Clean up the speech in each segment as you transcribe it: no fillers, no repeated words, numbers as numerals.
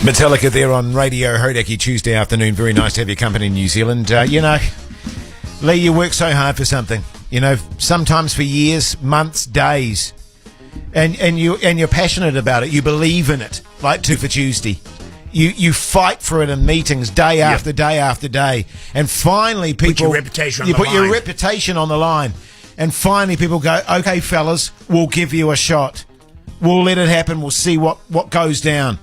Metallica there on Radio Hodaki Tuesday afternoon. Very nice to have your company in New Zealand. Lee, you work so hard for something. Sometimes for years, months, days, and you're passionate about it. You believe in it, like Two for Tuesday. You fight for it in meetings day after day after day, and finally people put your reputation on the put line. your reputation on the line, and finally people go, okay, fellas, we'll give you a shot. We'll let it happen. We'll see what goes down.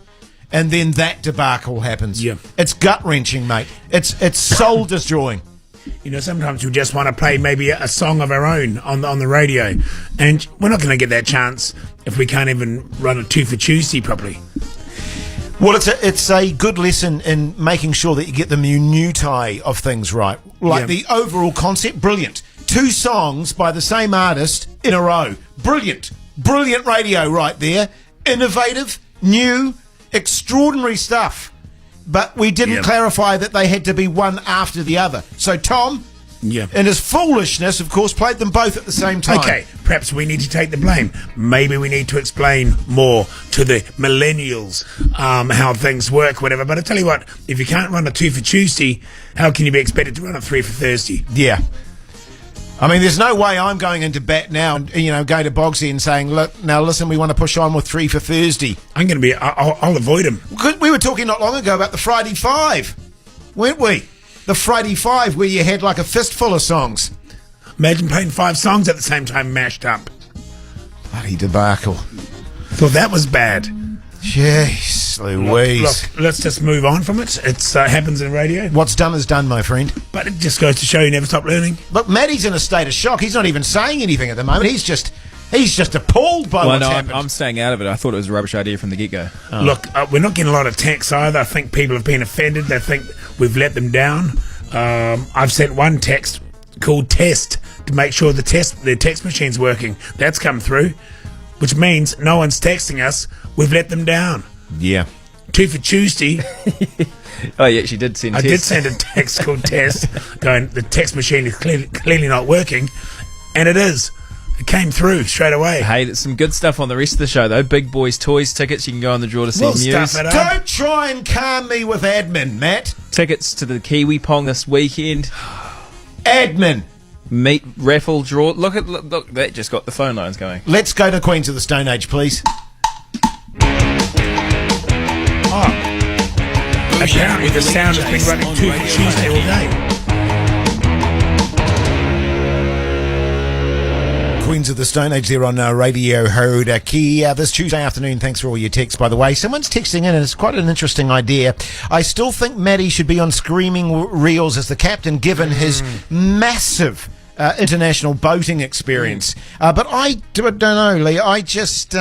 And then that debacle happens. Yeah. It's gut-wrenching, mate. It's soul-destroying. Sometimes we just want to play maybe a song of our own on the radio. And we're not going to get that chance if we can't even run a Two for Tuesday properly. Well, it's a good lesson in making sure that you get the minutiae of things right. Like the overall concept, brilliant. 2 songs by the same artist in a row. Brilliant. Brilliant radio right there. Innovative, new, extraordinary stuff. But we didn't clarify that they had to be one after the other. So Tom, in his foolishness, of course, played them both at the same time. Okay, perhaps we need to take the blame. Maybe we need to explain more to the millennials how things work, whatever. But I tell you what, if you can't run a 2 for Tuesday, how can you be expected to run a 3 for Thursday? Yeah. I mean, there's no way I'm going into bat now and, going to Bogsy and saying, look, now listen, we want to push on with 3 for Thursday. I'm going to be, I'll avoid him. We were talking not long ago about the Friday 5, weren't we? The Friday 5 where you had like a fistful of songs. Imagine playing 5 songs at the same time mashed up. Bloody debacle. Thought that was bad. Jeez Louise. Look, let's just move on from it. It happens in radio. What's done is done, my friend. But it just goes to show you never stop learning. Look, Maddie's in a state of shock. He's not even saying anything at the moment. He's just appalled by what's happened. I'm staying out of it. I thought it was a rubbish idea from the get-go. Oh. Look, we're not getting a lot of texts either. I think people have been offended. They think we've let them down. I've sent one text called test to make sure the text machine's working. That's come through, which means no one's texting us. We've let them down. Yeah. 2 for Tuesday. Oh, yeah, she did send a text. I did send a text called test going, the text machine is clearly not working. And it is. It came through straight away. Hey, there's some good stuff on the rest of the show, though. Big Boys Toys tickets. You can go on the draw to see We'll news. stuff it up. Don't try and calm me with admin, Matt. Tickets to the Kiwi Pong this weekend. Admin. Meat raffle draw. Look, that just got the phone lines going. Let's go to Queens of the Stone Age, please. Apparently the sound has been running 2 for Tuesday all day. Queens of the Stone Age there on Radio Hodaki this Tuesday afternoon. Thanks for all your texts, by the way. Someone's texting in, and it's quite an interesting idea. I still think Maddie should be on Screaming Reels as the captain, given his massive international boating experience. But I don't know, Lee. I just...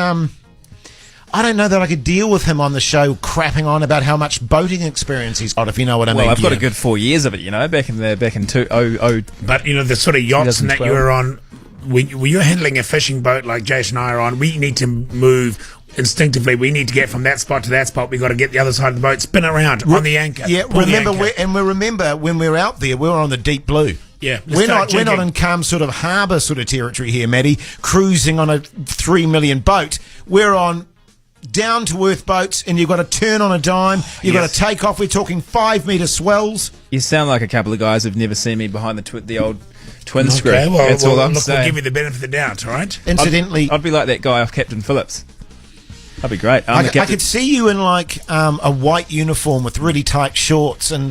I don't know that I could deal with him on the show crapping on about how much boating experience he's got, if you know what I mean. Well, I've got a good 4 years of it, back in 2000. But, the sort of yachts that you were on, when you're handling a fishing boat like Jason and I are on, we need to move instinctively. We need to get from that spot to that spot. We've got to get the other side of the boat, spin around on the anchor. Yeah, remember when we were out there, we were on the deep blue. Yeah, we're not in calm sort of harbour sort of territory here, Matty, cruising on a 3 million boat. We're on down-to-earth boats, and you've got to turn on a dime. You've got to take off. We're talking 5-metre swells. You sound like a couple of guys who've never seen me behind the old twin screw. Okay, well, that's all I'm saying. We'll give you the benefit of the doubt, all right? Incidentally... I'd be like that guy off Captain Phillips. That'd be great. I could see you in like a white uniform with really tight shorts and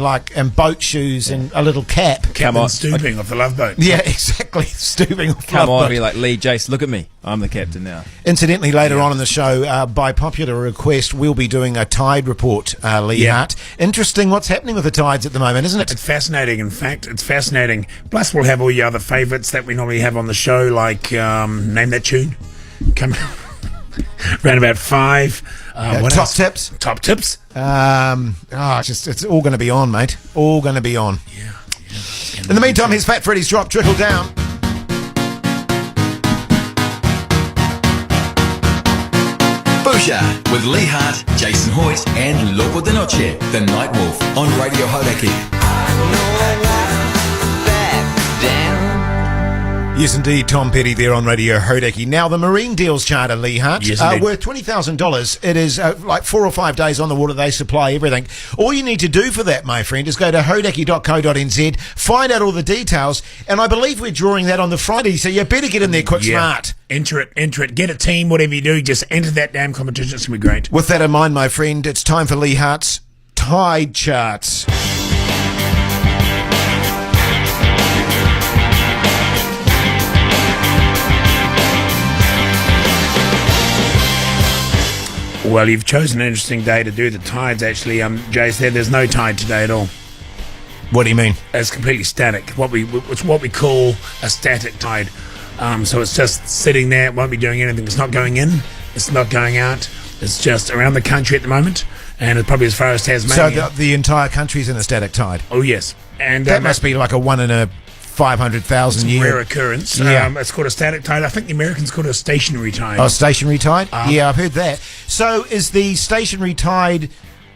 boat shoes and a little cap. Captain stooping off the Love Boat. Yeah, exactly. Stooping off the Love Boat. Come on, be like, Lee, Jace, look at me. I'm the captain now. Incidentally, later on in the show, by popular request, we'll be doing a tide report, Lee Hart. Interesting what's happening with the tides at the moment, isn't it? It's fascinating. In fact, it's fascinating. Plus, we'll have all your other favourites that we normally have on the show, like Name That Tune. Come round about 5. What top else? tips. Top tips. It's all going to be on, mate. All going to be on. Yeah. In the meantime, here's Fat Freddy's drop, Trickle Down. Bhuja with Lee Hart, Jason Hoyt, and Loco de Noche, the Night Wolf on Radio Hodaki. Yes, indeed. Tom Petty there on Radio Hodaki. Now, the marine deals charter, Lee Hart, Yes, indeed. worth $20,000. It is like 4 or 5 days on the water. They supply everything. All you need to do for that, my friend, is go to hodaki.co.nz, find out all the details, and I believe we're drawing that on the Friday, so you better get in there quick, smart. Enter it. Get a team, whatever you do, just enter that damn competition. It's going to be great. With that in mind, my friend, it's time for Lee Hart's Tide Charts. Well, you've chosen an interesting day to do the tides, actually. Jay said there's no tide today at all. What do you mean? It's completely static. It's what we call a static tide. So it's just sitting there. It won't be doing anything. It's not going in. It's not going out. It's just around the country at the moment, and it's probably as far as Tasmania. So the entire country's in a static tide? Oh, yes. And that must be like a 1 in a 500,000 year. Rare occurrence. Yeah. It's called a static tide. I think the Americans call it a stationary tide. Oh, stationary tide? Yeah, I've heard that. So is the stationary tide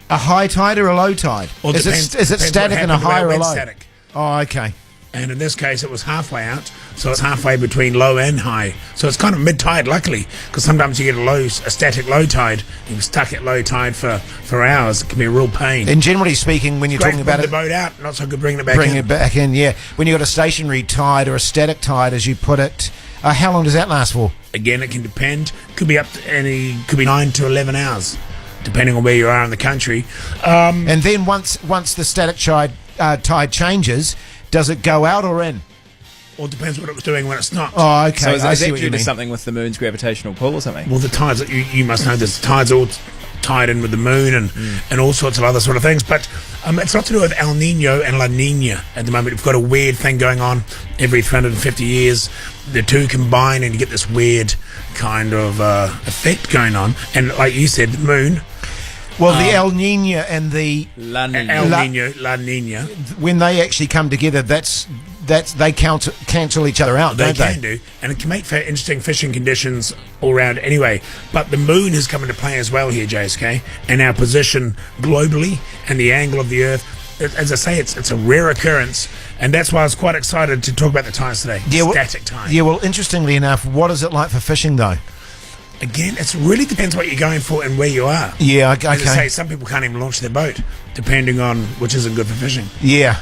a high tide or a low tide? Well, is it static and a high or a low? Static. Oh, okay. And in this case, it was halfway out, so it's halfway between low and high. So it's kind of mid-tide, luckily, because sometimes you get a static low tide. You're stuck at low tide for hours. It can be a real pain. And generally speaking, when you're Great talking about the boat out, not so good bringing it back in. Bringing it back in, yeah. When you've got a stationary tide or a static tide, as you put it, how long does that last for? Again, it can depend. Could be could be 9 to 11 hours, depending on where you are in the country. And then once the static tide changes, does it go out or in? Well, it depends what it was doing when it's not. Oh, okay. So is I see that what due you to mean. something with the moon's gravitational pull or something? Well, the tides, you must know this, the tides all tied in with the moon and all sorts of other sort of things. But it's not to do with El Nino and La Nina at the moment. We've got a weird thing going on every 350 years. The two combine and you get this weird kind of effect going on. And like you said, the moon... Well, the El Nino and the La Nina. La Nina. When they actually come together, they cancel each other out, don't they? They can do, and it can make for interesting fishing conditions all around anyway. But the moon has come into play as well here, JSK, and our position globally and the angle of the Earth. As I say, it's a rare occurrence, and that's why I was quite excited to talk about the tides today. Static tide. Yeah, well, interestingly enough, what is it like for fishing, though? Again, it really depends what you're going for and where you are. Yeah, okay. As I say, some people can't even launch their boat, depending on which isn't good for fishing. Yeah.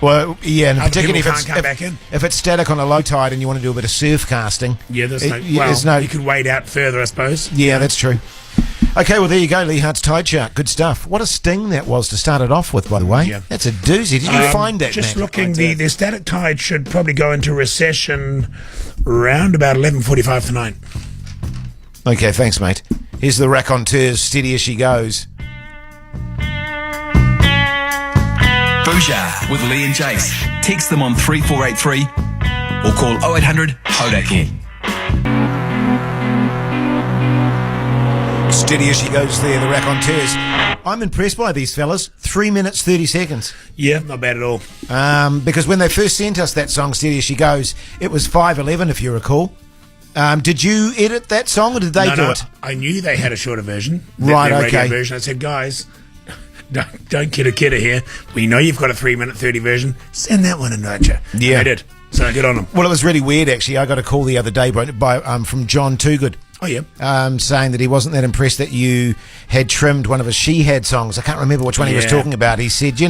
Well, yeah, and Other particularly people can't come back in. if it's static on a low tide and you want to do a bit of surf casting. Yeah, you could wade out further, I suppose. Yeah, that's true. Okay, well, there you go, Lee Hart's Tide Chart. Good stuff. What a sting that was to start it off with, by the way. Yeah. That's a doozy. Did you find that, Just Matt? looking, the static tide should probably go into recession around about 11:45 tonight. Okay, thanks, mate. Here's the raconteurs, steady as she goes. Bhuja with Lee and Jace. Text them on 3483 or call 0800 Hodaki. Steady as she goes there, the raconteurs. I'm impressed by these fellas. 3 minutes, 30 seconds. Yeah, not bad at all. Because when they first sent us that song, Steady as she goes, it was 5:11, if you recall. Did you edit that song, or did they do it? I knew they had a shorter version. Right, their radio okay. version. I said, guys, don't kidder here. We know you've got a 3 minute 30 version. Send that one in, don't you? Yeah. They did. So good on them. Well, it was really weird, actually. I got a call the other day from John Toogood. Oh, yeah. Saying that he wasn't that impressed that you had trimmed one of his She Had songs. I can't remember which one he was talking about. He said,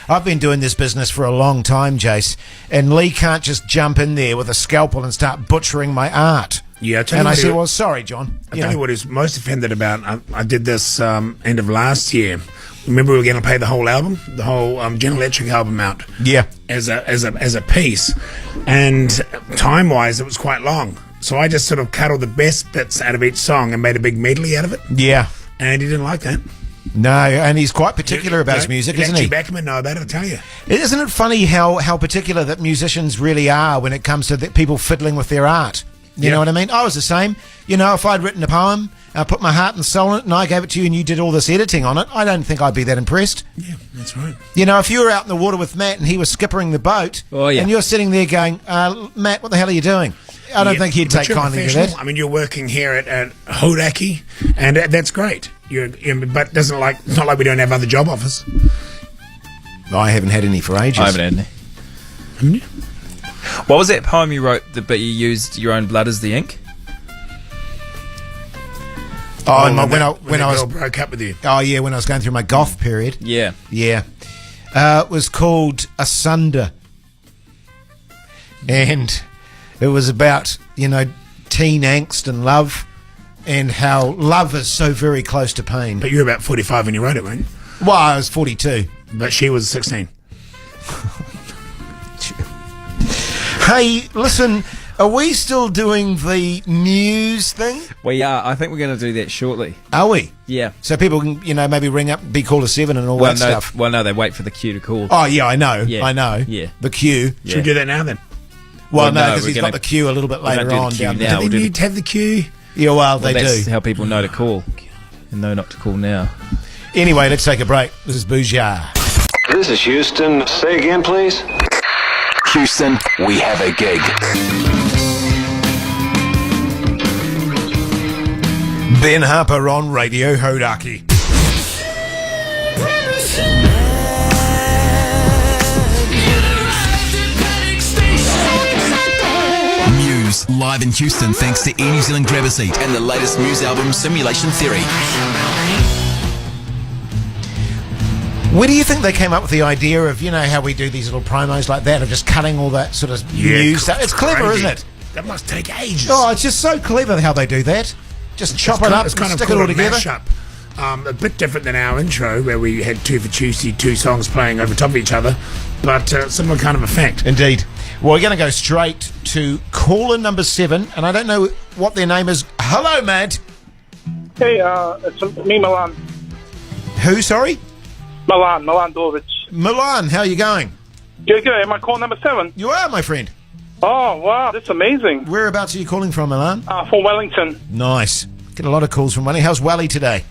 I've been doing this business for a long time, Jace, and Lee can't just jump in there with a scalpel and start butchering my art. Yeah, and I said, well, sorry, John. I'll tell you what he's most offended about. I did this end of last year. Remember, we were going to play the whole album, the whole General Electric album out. Yeah. As a piece. And time-wise, it was quite long. So I just sort of cut all the best bits out of each song and made a big medley out of it. Yeah. And he didn't like that. No, and he's quite particular about his music, isn't he? Backman know about it, I tell you. Isn't it funny how particular that musicians really are when it comes to people fiddling with their art? You know what I mean? I was the same. If I'd written a poem, I put my heart and soul in it, and I gave it to you, and you did all this editing on it, I don't think I'd be that impressed. Yeah, that's right. If you were out in the water with Matt and he was skippering the boat, and you're sitting there going, Matt, what the hell are you doing? I don't think he'd take kindly to that. I mean, you're working here at Hodaki, and that's great. But it's not like we don't have other job offers. I haven't had any for ages. I haven't had any. Haven't you? What was that poem you wrote, but you used your own blood as the ink? Oh, and when I was broke up with you. Oh yeah, when I was going through my goth period. Yeah. Yeah. It was called Asunder. And it was about, teen angst and love, and how love is so very close to pain. But you were about 45 when you wrote it, weren't you? Well, I was 42. But she was 16. Hey, listen, are we still doing the news thing? We are. I think we're going to do that shortly. Are we? Yeah. So people can, maybe ring up, be called to 7 and all that stuff. Well, no, they wait for the queue to call. Oh, yeah, I know. Yeah. I know. Yeah. The queue. Yeah. Should we do that now then? Well, Well, no, no, because we're he's got gonna- the queue a little bit later do the on. queue Down now. there. Do they need to have the queue? Yeah, well, they That's do. how people know to call and know not to call now. Anyway, let's take a break. This is Bhuja. This is Houston. Say again, please. Houston, we have a gig. Ben Harper on Radio Hodaki. Muse, live in Houston thanks to Air New Zealand Grab a Seat and the latest Muse album, Simulation Theory. Where do you think they came up with the idea of, how we do these little promos like that, of just cutting all that sort of news stuff? It's clever, crazy. isn't it? That must take ages. Oh, it's just so clever how they do that. Just chop it up, It's kind of stick it called all a together. mashup. A bit different than our intro, where we had two for Tuesday, two songs playing over top of each other, but similar kind of effect. Indeed. Well, we're going to go straight to caller number 7, and I don't know what their name is. Hello, Matt. Hey, it's me, Milan. Who, sorry? Milan Dorovic. Milan, how are you going? Good. Am I call number 7? You are, my friend. Oh, wow, that's amazing. Whereabouts are you calling from, Milan? From Wellington. Nice. Get a lot of calls from Wally. How's Wally today?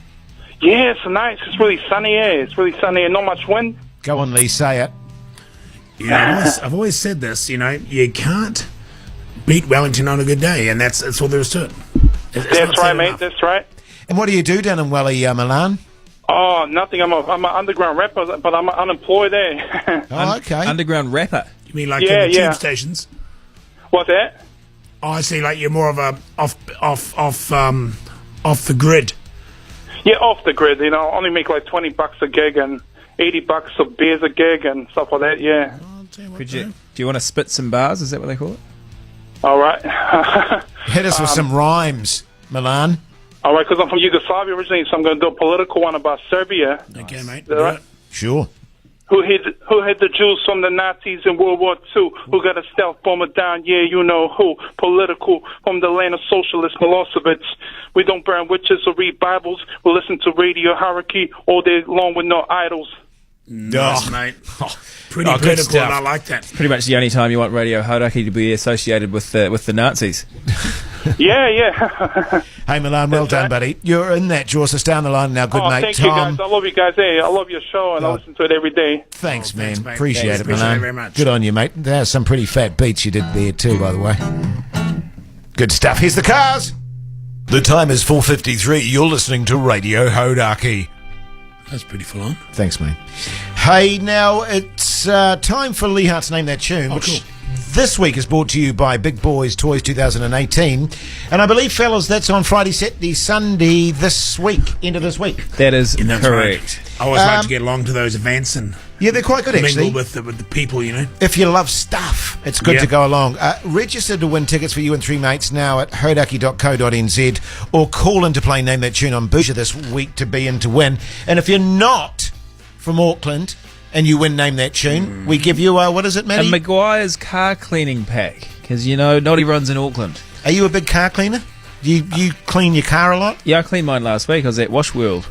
Yeah, it's nice. It's really sunny here. It's really sunny and not much wind. Go on, Lee, say it. I've always said this, you can't beat Wellington on a good day, and that's all there is to it. It's That's not right, said mate. enough. That's right. And what do you do down in Wally, Milan? Oh, nothing. I'm an underground rapper, but I'm unemployed there. Oh, okay. Underground rapper. You mean like Yeah, in the yeah. tube stations? What's that? Oh, I see. Like you're more of a off the grid. Yeah, off the grid. Only make like $20 a gig and $80 of beers a gig and stuff like that. Yeah. I'll tell you what, Do though. you want to spit some bars? Is that what they call it? All right. Hit us with some rhymes, Milan. All right, because I'm from Yugoslavia originally, so I'm going to do a political one about Serbia. Okay, mate. Is that right? Sure. Who hid the Jews from the Nazis in World War II? Who got a stealth bomber down? Yeah, you know who. Political from the land of socialist Milosevic. We don't burn witches or read Bibles. We listen to radio hierarchy all day long with no idols. Nice, Oh. mate. Pretty Oh, good political, stuff. and I like that. Pretty much the only time you want Radio Hodaki to be associated with the Nazis. Yeah. Hey, Milan, well done, buddy. You're in that. Draws us down the line now. Good Oh, mate, thank Tom. you guys. I love you guys. Hey, I love your show, and I listen to it every day. Thanks, Oh, man. thanks, mate. Appreciate Thanks. it, Appreciate Milan. it very much. Good on you, mate. There's some pretty fat beats you did there too, by the way. Good stuff. Here's the cars. The time is 4:53. You're listening to Radio Hodaki. That's pretty full on. Thanks, mate. Hey, now it's time for Lee Hart to name that tune, which cool. this week is brought to you by Big Boys Toys 2018. And I believe, fellas, that's on Friday, Saturday, Sunday this week, end of this week. That is And that's correct. right. I always like to get along to those events and Yeah, they're quite good, mingle actually. with the people, If you love stuff, it's good Yeah. to go along. Register to win tickets for you and three mates now at hodaki.co.nz, or call in to play Name That Tune on Bhuja this week to be in to win. And if you're not from Auckland and you win Name That Tune, we give you, what is it, A Matty? Maguire's car cleaning pack, because not everyone's in Auckland. Are you a big car cleaner? You clean your car a lot? Yeah, I cleaned mine last week. I was at Wash World.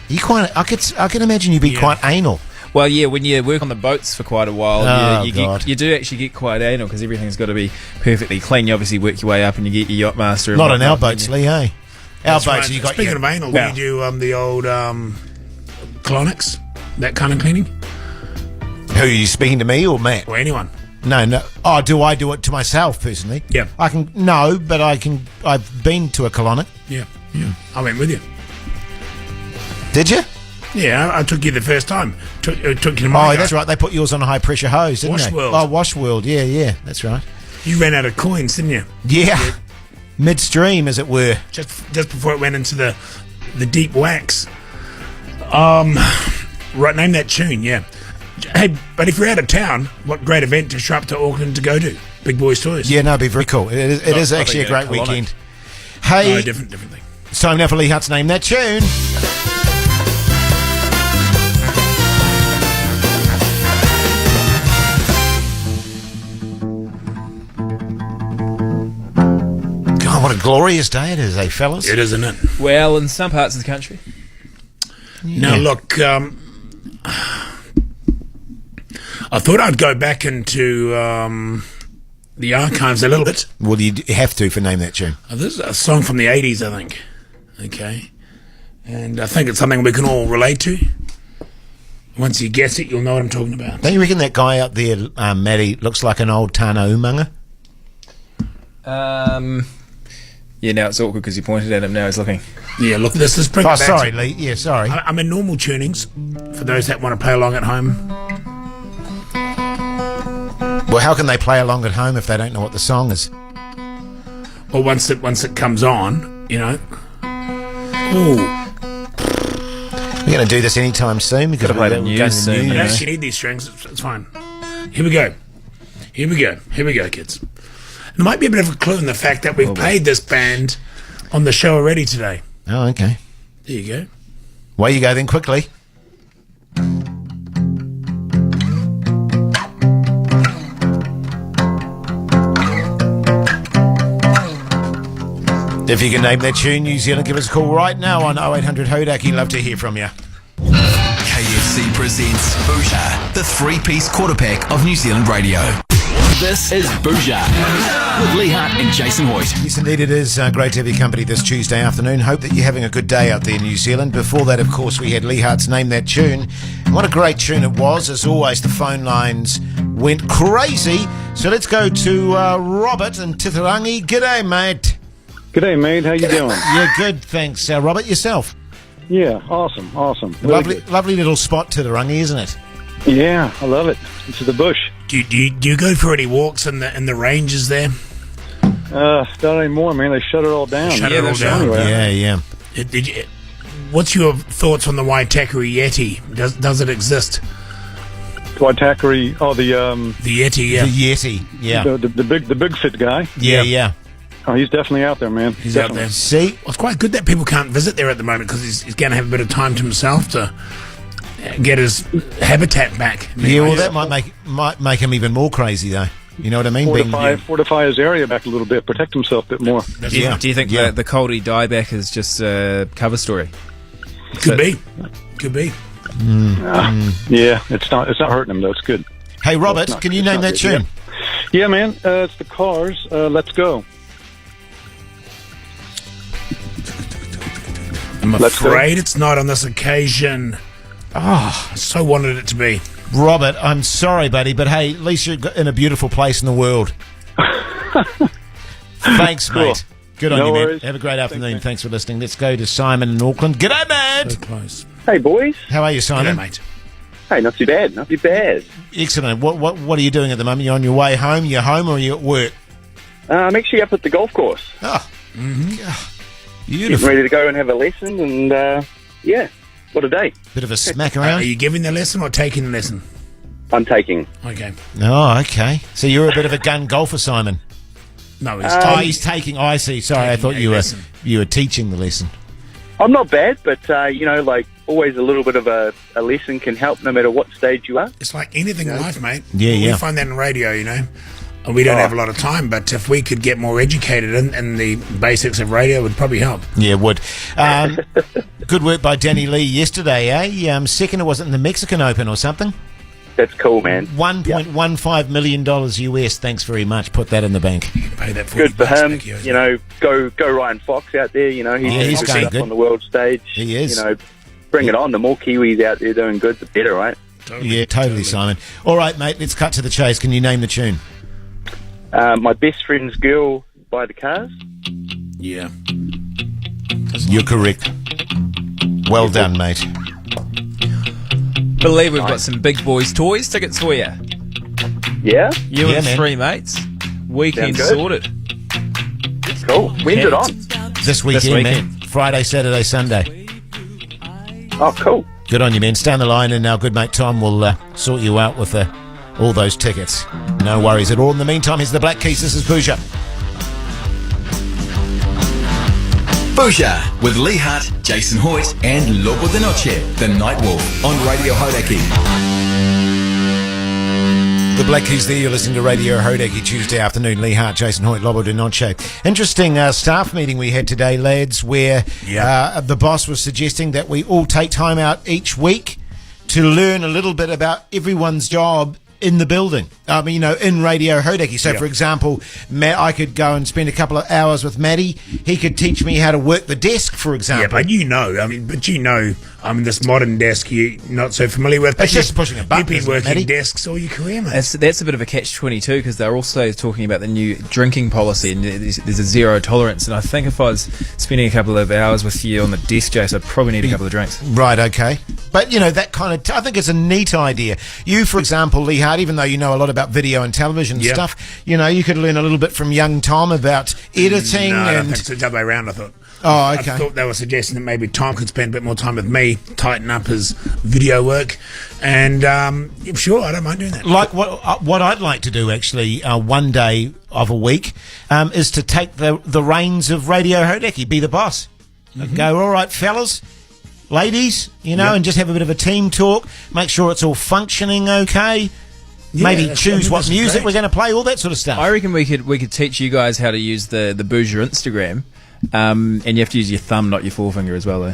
You quite. I can imagine you'd be quite anal. Well, yeah, when you work on the boats for quite a while, Oh, you God. do actually get quite anal because everything's got to be perfectly clean. You obviously work your way up and you get your yacht master. And Not on our whatnot, boats, and Lee. Hey, our That's boats. right. You got Speaking your, of anal, Yeah. we do the old colonics, that kind of cleaning, Who are you speaking to, me or Matt? or anyone. No. Oh, do I do it to myself personally? Yeah. I can. No, but I can. I've been to a colonic. Yeah. I went with you. Did you? Yeah, I took you the first time. Took you to my Oh, that's right. They put yours on a high pressure hose, didn't Wash they? World. Oh, Wash World. Yeah. That's right. You ran out of coins, didn't you? Yeah. Midstream, as it were. Just before it went into the deep wax. Right, name that tune, yeah. Hey, but if you're out of town, what great event to show up to Auckland to go to? Big Boys Toys. Yeah, no, it'd be very cool. It is actually a great weekend. Hey, No, different thing. it's time now for Lee Hutt's Name That Tune. God, what a glorious day it is, eh, fellas? It is, isn't it? Well, in some parts of the country. Now, look, I thought I'd go back into the archives a little bit. Well, you have to for Name That Tune. This is a song from the 80s, I think. Okay. And I think it's something we can all relate to. Once you guess it, you'll know what I'm talking about. Don't you reckon that guy up there, Matty, looks like an old Tana Umanga? Yeah, now it's awkward because you pointed at him. Now he's looking. Yeah, look, this is pretty Oh, sorry, Lee. Yeah, sorry. I'm in normal tunings for those that want to play along at home. Well, how can they play along at home if they don't know what the song is? Well, once it comes on, you know. Ooh, We're going to do this anytime soon because Gotta play we're the going news to soon, news. I you don't know. actually need these strings. It's fine. Here we go. Here we go, kids. There might be a bit of a clue in the fact that we've played this band on the show already today. Oh, okay. There you go. Away you go then, quickly. If you can name that tune, New Zealand, give us a call right now on 0800 Hodaki. Love to hear from you. KFC presents Bhuja, the three-piece quarter pack of New Zealand radio. This is Bhuja with Lee Hart and Jason Hoyt. Yes, indeed it is. Great to have your company this Tuesday afternoon. Hope that you're having a good day out there in New Zealand. Before that, of course, we had Lee Hart's Name That Tune. And what a great tune it was. As always, the phone lines went crazy. So let's go to Robert in Titirangi. G'day, mate. G'day, mate. How you doing? Yeah, good, thanks. Robert, yourself? Yeah, awesome. Really Lovely, good. lovely little spot, Titirangi, isn't it? Yeah, I love it. It's the bush. Do you go for any walks in the ranges there? Not anymore, man. They shut it all down. Shut it all down. Anyway. Yeah. What's your thoughts on the Waitakere Yeti? Does it exist? Waitakere, The Yeti, yeah. The Yeti, yeah. the Bigfoot guy. Yeah. Oh, he's definitely out there, man. He's out Definitely. there. See? Well, it's quite good that people can't visit there at the moment because he's going to have a bit of time to himself to get his habitat back. Yeah, well, that might make him even more crazy, though. You know what I mean? Fortify his area back a little bit, protect himself a bit more. That's Yeah. right. Do you think the Coldie dieback is just a cover story? Could be. Yeah, it's not hurting him though. It's good. Hey, Robert, not- can you it's name not that good, tune? Yeah, man. It's the Cars. Let's go. I'm Let's go. afraid it's not on this occasion. Oh, I so wanted it to be. Robert, I'm sorry, buddy, but hey, at least you're in a beautiful place in the world. Thanks, mate. Good on No you, man. worries. Have a great afternoon. Thanks for listening. Let's go to Simon in Auckland. G'day, man. So close. Hey, boys. How are you, Simon? Hello, mate. Hey, not too bad. Not too bad. Excellent. What are you doing at the moment? You on your way home? You're home or are you at work? I'm actually up at the golf course. Oh, Mm-hmm. Getting beautiful. ready to go and have a lesson, and yeah, what a day. Bit of a smack Are around. you giving the lesson or taking the lesson? I'm taking. Okay. Oh, okay. So you're a bit of a gun golfer, Simon. No, he's Oh, he's taking. I see. Sorry, I Taking thought a you lesson. were teaching the lesson. I'm not bad, but like always, a little bit of a lesson can help, no matter what stage you are. It's like anything in life, mate. Yeah, We yeah. find that in radio, you know. And we don't have a lot of time, but if we could get more educated in the basics of radio, it would probably help. Yeah, it would. Good work by Danny Lee yesterday, eh? Second, it wasn't in the Mexican Open or something. That's cool, man. $1.15 million US. Thanks very much. Put that in the bank. You can pay that Good for $40 him. back, You know, go Ryan Fox out there. You know, Yeah, he's he's doing going stuff good. on the world stage. He is. You know, bring it on. The more Kiwis out there doing good, the better, right? Yeah, totally, Simon. All right, mate. Let's cut to the chase. Can you name the tune? My best friend's girl by the Cars. Yeah. You're correct. Well done, mate. Believe we've got some Big Boys Toys tickets for you. Yeah. You Yeah, and man. 3 mates. Weekend Sound good? sorted. Cool. When's it on? This weekend, weekend. man. Friday, Saturday, Sunday. Oh, cool. Good on you, man. Stay on the line, and our good mate Tom will sort you out with all those tickets. No worries at all. In the meantime, here's the Black Keys. This is Bhuja. Bhuja with Lee Hart, Jason Hoyt, and Lobo de Noche, the Night Wolf on Radio Hodaki. The Black Keys there. You're listening to Radio Hodaki Tuesday afternoon. Lee Hart, Jason Hoyt, Lobo de Noche. Interesting staff meeting we had today, lads, where the boss was suggesting that we all take time out each week to learn a little bit about everyone's job in the building. I mean, in Radio Hodaki. So, for example, Matt, I could go and spend a couple of hours with Matty. He could teach me how to work the desk, for example. Yeah, but this modern desk you're not so familiar with. It's just pushing a button. You've been isn't it, working Matty? desks all your career, mate. That's a bit of a catch-22 because they're also talking about the new drinking policy, and there's a zero tolerance. And I think if I was spending a couple of hours with you on the desk, Jace, I'd probably need a couple of drinks. Right, okay. But, that kind of... I think it's a neat idea. You, for example, Lee Hart, even though you know a lot about video and television and stuff, you could learn a little bit from young Tom about editing. No, I and... think it's the other way around, I thought. Oh, okay. I thought they were suggesting that maybe Tom could spend a bit more time with me, tighten up his video work, and sure, I don't mind doing that. Like what I'd like to do, actually, one day of a week, is to take the reins of Radio Hodaki, be the boss. Go, all right, fellas, ladies, and just have a bit of a team talk, make sure it's all functioning okay. Maybe choose what music we're going to play, all that sort of stuff. I reckon we could teach you guys how to use the Bhuja Instagram, and you have to use your thumb, not your forefinger as well, though.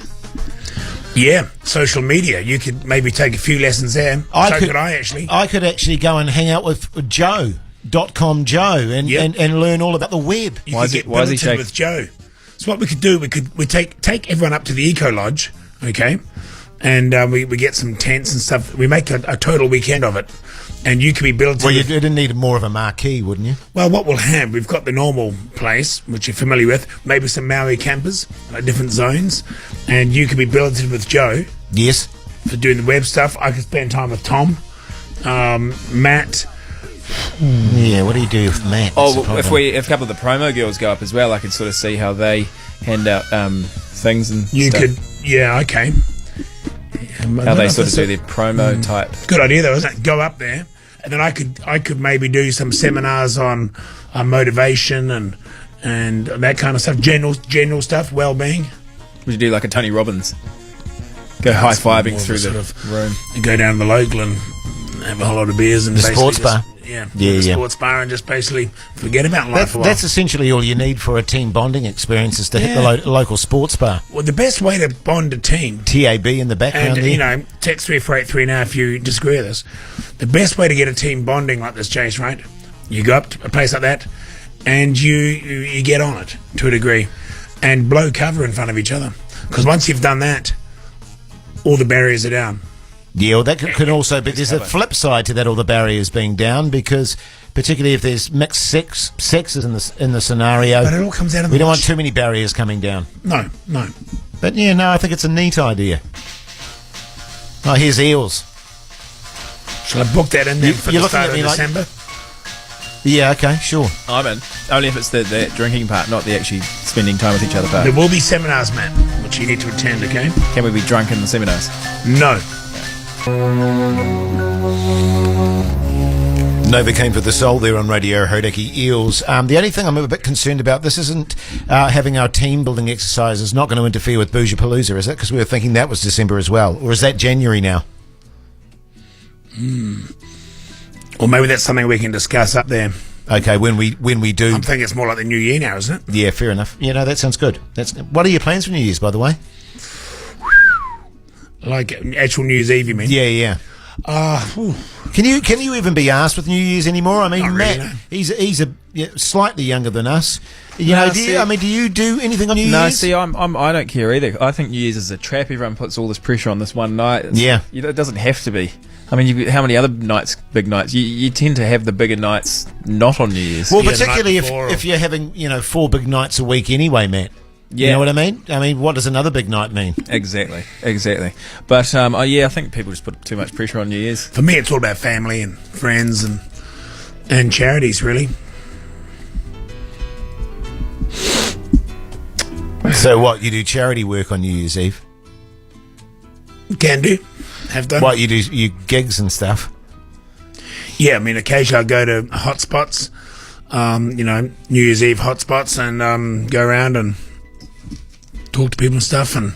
Yeah, social media. You could maybe take a few lessons there. I could actually go and hang out with Joe.com Joe and learn all about the web. Why is he shaking with Joe? So what we could do, we take everyone up to the Eco Lodge, okay, and we get some tents and stuff. We make a total weekend of it. And you can be built. Well, you'd need more of a marquee, wouldn't you? Well, what we'll have, we've got the normal place, which you're familiar with, maybe some Maui campers, different zones, and you can be billeted with Joe. Yes. For doing the web stuff. I could spend time with Tom, Matt. Yeah, what do you do with Matt? If a couple of the promo girls go up as well, I could sort of see how they hand out things and stuff. Okay. How they sort of do their promo type. Good idea though, isn't it? Go up there, and then I could maybe do some seminars on motivation and that kind of stuff, general stuff, well-being. Would you do like a Tony Robbins? Go high-fiving through the room. And go down to the local and have a whole lot of beers and the sports bar. The sports bar, and just basically forget about life for a while. That's essentially all you need for a team bonding experience, is to hit the local sports bar. Well, the best way to bond a team, TAB in the background, and text 3483 now if you disagree with us. The best way to get a team bonding like this, Chase, right? You go up to a place like that, and you get on it to a degree, and blow cover in front of each other. Because once you've done that, all the barriers are down. Yeah, well, that could also be. There's a flip side to that, all the barriers being down, because particularly if there's mixed sexes in the scenario. But it all comes out of we don't want too many barriers coming down. No. But I think it's a neat idea. Oh, here's Eels. Shall I book that in then for the start of December? Yeah, okay, sure. I'm in. Only if it's the drinking part, not the actually spending time with each other part. There will be seminars, Matt, which you need to attend, okay? Can we be drunk in the seminars? No. Nova came for the soul there on Radio Hodaki Eels. The only thing I'm a bit concerned about, this isn't having our team building exercises not going to interfere with Bhuja Palooza, is it? Because we were thinking that was December as well. Or is that January now? Or maybe that's something we can discuss up there. Okay, when we do. I'm thinking it's more like the New Year now, isn't it? Yeah, fair enough. That sounds good. What are your plans for New Year's, by the way? Like actual New Year's Eve, you mean? Yeah. Can you even be asked with New Year's anymore? I mean, Not Matt, really, no. he's slightly younger than us. Do you do anything on New Year's? No, see, I don't care either. I think New Year's is a trap. Everyone puts all this pressure on this one night. It doesn't have to be. I mean, how many other nights, big nights? You tend to have the bigger nights not on New Year's. Well, particularly if you're having 4 big nights a week anyway, Matt. Yeah. You know what I mean? I mean, what does another big night mean? Exactly. But, I think people just put too much pressure on New Year's. For me, it's all about family and friends and charities, really. So what, you do charity work on New Year's Eve? Can do. Have done. What, you do you gigs and stuff? Yeah, I mean, occasionally I go to hotspots, New Year's Eve hotspots, and go around and talk to people and stuff, and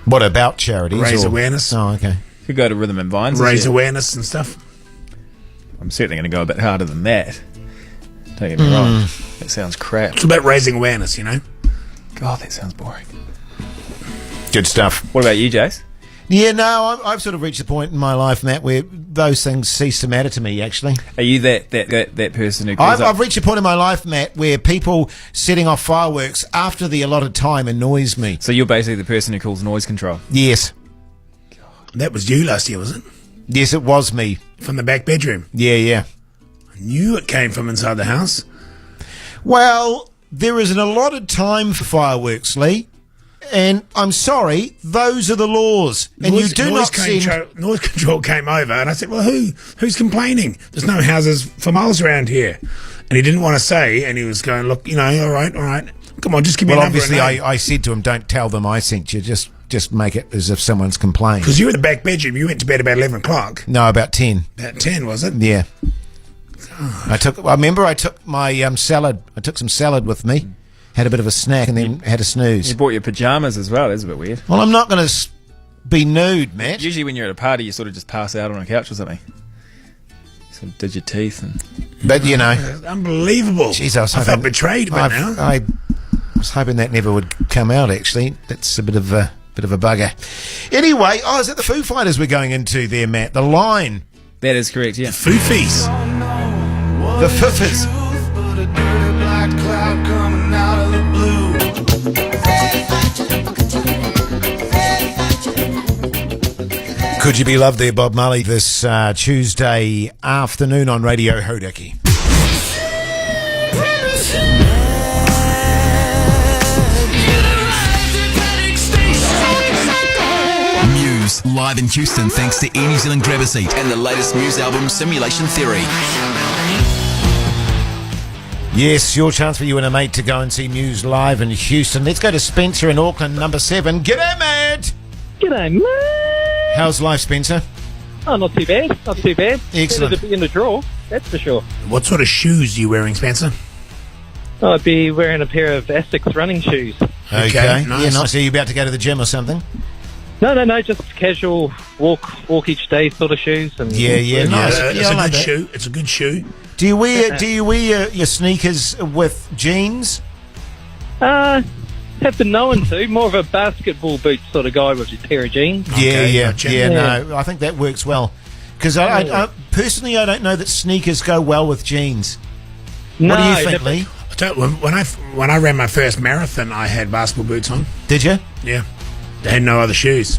what about charities? Raise awareness. Oh, okay. Could go to Rhythm and Vines. Raise awareness and stuff. I'm certainly going to go a bit harder than that. Don't get me wrong. That sounds crap. It's about raising awareness, God, that sounds boring. Good stuff. What about you, Jace? Yeah, no, I've sort of reached a point in my life, Matt, where those things cease to matter to me, actually. Are you that person who goes I've reached a point in my life, Matt, where people setting off fireworks after the allotted time annoys me. So you're basically the person who calls noise control? Yes. That was you last year, was it? Yes, it was me. From the back bedroom? Yeah. I knew it came from inside the house. Well, there is an allotted time for fireworks, Lee. And I'm sorry, those are the laws. And you do not send... Noise control came over, and I said, well, who's complaining? There's no houses for miles around here. And he didn't want to say, and he was going, look, all right. Come on, just give me a number. Well, obviously, I said to him, don't tell them I sent you. Just make it as if someone's complained. Because you were in the back bedroom. You went to bed about 11 o'clock. No, about 10. About 10, was it? Yeah. I remember I took my salad. I took some salad with me. Had a bit of a snack and then had a snooze. You brought your pajamas as well. That's a bit weird. Well, I'm not going to be nude, Matt. Usually when you're at a party, you sort of just pass out on a couch or something. Sort of did your teeth and... But, Unbelievable. Jeez, I felt betrayed by now. I was hoping that never would come out, actually. That's a bit of a bugger. Anyway, is it the Foo Fighters we're going into there, Matt? The Line. That is correct, yeah. Foofies. The Fiffers. Could You Be Loved there, Bob Marley, this Tuesday afternoon on Radio Hodaki. Muse, live in Houston thanks to Air New Zealand Grab a Seat and the latest Muse album, Simulation Theory. Yes, your chance for you and a mate to go and see Muse live in Houston. Let's go to Spencer in Auckland, number 7. G'day, Matt! G'day, mate. How's life, Spencer? Oh, not too bad. Not too bad. Excellent. Better to be in the draw, that's for sure. What sort of shoes are you wearing, Spencer? I'd be wearing a pair of Asics running shoes. Okay. Nice. Yeah, nice. Are you about to go to the gym or something? No, just casual walk each day sort of shoes. And Yeah, nice. It's I a like good that. shoe. It's a good shoe. Do you wear your sneakers with jeans? Have been known to. More of a basketball boot sort of guy with a pair of jeans. Yeah, gotcha. no, I think that works well. Because I personally, I don't know that sneakers go well with jeans. No, What do you think, Lee? I tell you, when I ran my first marathon, I had basketball boots on. Did you? Yeah. They had no other shoes.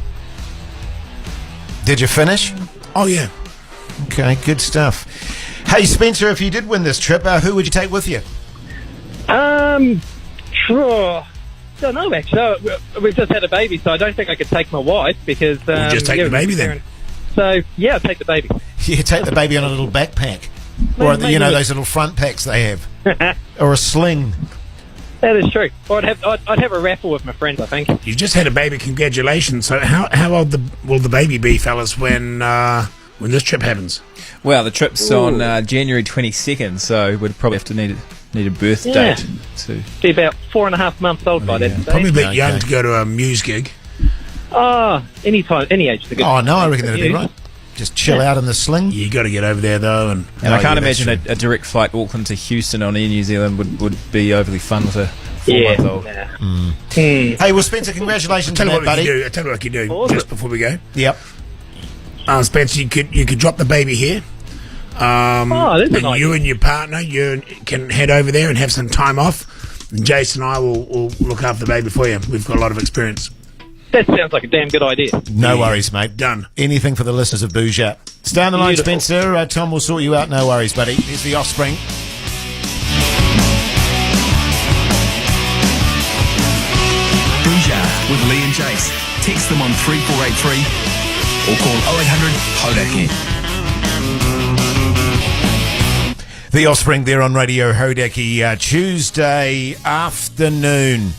Did you finish? Oh, yeah. Okay, good stuff. Hey, Spencer, if you did win this trip, who would you take with you? Sure. Don't know, actually. We've just had a baby, so I don't think I could take my wife because... We'll just take the baby then. So, yeah, I'll take the baby. Yeah, take the baby on a little backpack. Or, those little front packs they have. Or a sling. That is true. Or I'd have a raffle with my friends, I think. You just had a baby. Congratulations. So how old will the baby be, fellas, when this trip happens? Well, the trip's on January 22nd, so we'd probably have to need a birth date to... Be about 4.5 months old by that stage. Probably a bit young to go to a Muse gig. Any age is a good. Oh, no, I reckon that'd be right. Just chill out in the sling. You got to get over there, though. And I can't imagine a direct flight Auckland to Houston on Air New Zealand would be overly fun with a 4-month-old. Hey, well, Spencer, congratulations on that, buddy. I tell you what you can do Awesome. just before we go. Yep. Spencer, you could drop the baby here. That's an and idea. you and your partner, you can head over there and have some time off. And Jason and I will look after the baby for you. We've got a lot of experience. That sounds like a damn good idea. No worries, mate. Done. Anything for the listeners of Bhuja. Stay on the line, Beautiful. Spencer. Tom will sort you out. No worries, buddy. Here's the Offspring. Bhuja with Lee and Jace. Text them on 3483 or call 0800 Hodaki. The Offspring there on Radio Hodaki, Tuesday afternoon.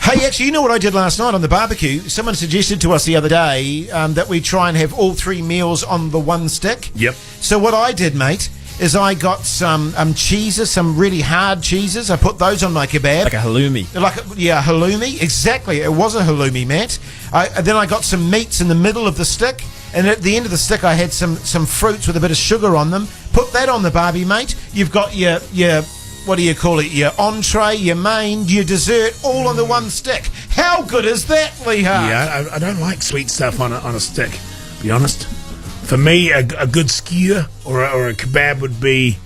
Hey, actually, you know what I did last night on the barbecue? Someone suggested to us the other day that we try and have all 3 meals on the one stick. Yep. So what I did, mate, is I got some cheeses, some really hard cheeses. I put those on my kebab. Like a halloumi. Halloumi. Exactly. It was a halloumi, Matt. Then I got some meats in the middle of the stick. And at the end of the stick, I had some fruits with a bit of sugar on them. Put that on the barbie, mate. You've got your what do you call it? Your entree, your main, your dessert, all on the one stick. How good is that, Lee Hart? Yeah, I don't like sweet stuff on a stick, to be honest. For me, a good skewer or a kebab would be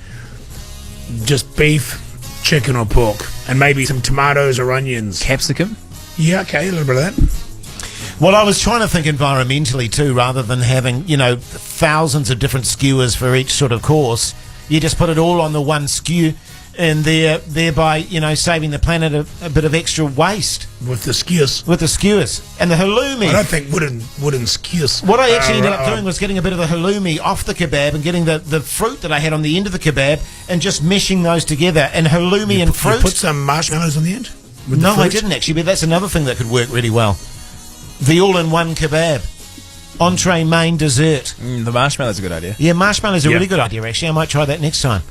just beef, chicken or pork, and maybe some tomatoes or onions. Capsicum? Yeah, okay, a little bit of that. Well, I was trying to think environmentally too, rather than having, thousands of different skewers for each sort of course. You just put it all on the one skew, and thereby, saving the planet a bit of extra waste. With the skewers. With the skewers. And the halloumi. I don't think wooden skewers. What I actually ended up doing was getting a bit of the halloumi off the kebab and getting the fruit that I had on the end of the kebab and just meshing those together. And halloumi and fruit. You put some marshmallows on the end? No, I didn't actually, but that's another thing that could work really well. The all-in-one kebab. Entree, main, dessert. The marshmallow's a good idea. Yeah, marshmallows are a really good idea, actually. I might try that next time.